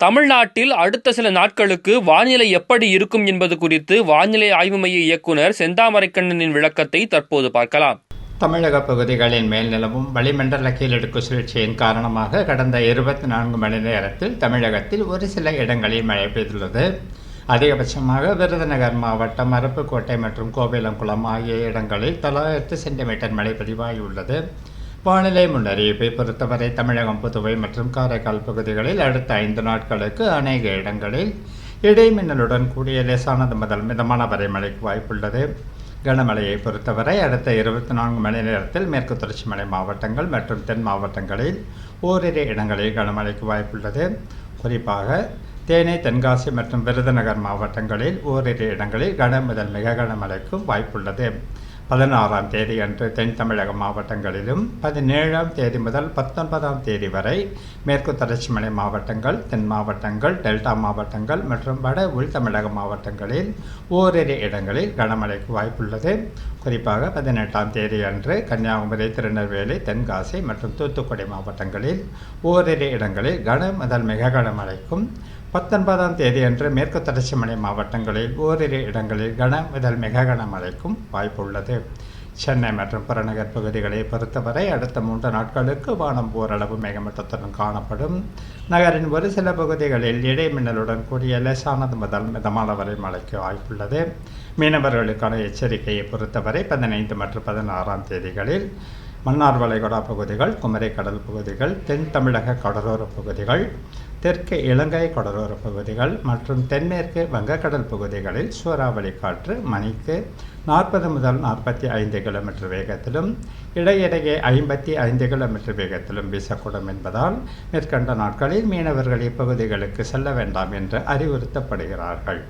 தமிழ்நாட்டில் அடுத்த சில நாட்களுக்கு வானிலை எப்படி இருக்கும் என்பது குறித்து வானிலை ஆய்வு மைய இயக்குனர் செந்தாமரைக்கண்ணனின் விளக்கத்தை தற்போது பார்க்கலாம். தமிழக பகுதிகளின் மேல் நிலவும் வளிமண்டல கீழடுக்கு சுழற்சியின் காரணமாக கடந்த 24 மணி நேரத்தில் தமிழகத்தில் ஒரு சில இடங்களில் மழை பெய்துள்ளது. அதிகபட்சமாக விருதுநகர் மாவட்டம் அருப்புக்கோட்டை மற்றும் கோவிலங்குளம் ஆகிய இடங்களில் 900 சென்டிமீட்டர் மழை பதிவாகியுள்ளது. வானிலை முன்னறிவிப்பை பொறுத்தவரை தமிழகம், புதுவை மற்றும் காரைக்கால் பகுதிகளில் அடுத்த 5 நாட்களுக்கு அநேக இடங்களில் இடைமின்னலுடன் கூடிய லேசானது முதல் மிதமான வரை மழைக்கு வாய்ப்புள்ளது. கனமழையை பொறுத்தவரை அடுத்த 24 மணி நேரத்தில் மேற்கு தொடர்ச்சி மலை மாவட்டங்கள் மற்றும் தென் மாவட்டங்களில் ஓரிரு இடங்களில் கனமழைக்கு வாய்ப்புள்ளது. குறிப்பாக தேனி, தென்காசி மற்றும் விருதுநகர் மாவட்டங்களில் ஓரிரு இடங்களில் கன முதல் மிக கனமழைக்கும் வாய்ப்புள்ளது. 16ஆம் தேதி அன்று தென் தமிழக மாவட்டங்களிலும் 17ஆம் தேதி முதல் 19ஆம் தேதி வரை மேற்கு தொடர்ச்சி மலை மாவட்டங்கள், தென் மாவட்டங்கள், டெல்டா மாவட்டங்கள் மற்றும் வட உள் தமிழக மாவட்டங்களில் ஓரிரு இடங்களில் கனமழைக்கு வாய்ப்புள்ளது. குறிப்பாக 18ஆம் தேதி அன்று கன்னியாகுமரி, திருநெல்வேலி, தென்காசி மற்றும் தூத்துக்குடி மாவட்டங்களில் ஓரிரு இடங்களில் கன முதல் மிக கனமழைக்கும், 19ஆம் தேதி அன்று மேற்கு தொடர்ச்சி மலை மாவட்டங்களில் ஓரிரு இடங்களில் கன முதல் மிக கனமழைக்கும் வாய்ப்புள்ளது. சென்னை மற்றும் புறநகர் பகுதிகளை பொறுத்தவரை அடுத்த 3 நாட்களுக்கு வானம் ஓரளவு மேகமூட்டத்துடன் காணப்படும். நகரின் ஒரு சில பகுதிகளில் இடைமின்னலுடன் கூடிய லேசானது முதல் மிதமான வரை மழைக்கு வாய்ப்புள்ளது. மீனவர்களுக்கான எச்சரிக்கையை பொறுத்தவரை 15 மற்றும் 16ஆம் தேதிகளில் மன்னார் வளைகுடா பகுதிகள், குமரி கடல் பகுதிகள், தென் தமிழக கடலோர பகுதிகள், தெற்கு இலங்கை கடலோர பகுதிகள் மற்றும் தென்மேற்கு வங்கக்கடல் பகுதிகளில் சூறாவளி காற்று மணிக்கு 40 முதல் 45 கிலோமீட்டர் வேகத்திலும் இடையிடையே 55 கிலோமீட்டர் வேகத்திலும் வீசக்கூடும் என்பதால் மேற்கண்ட நாட்களில் மீனவர்கள் இப்பகுதிகளுக்கு செல்ல வேண்டாம் என்று அறிவுறுத்தப்படுகிறார்கள்.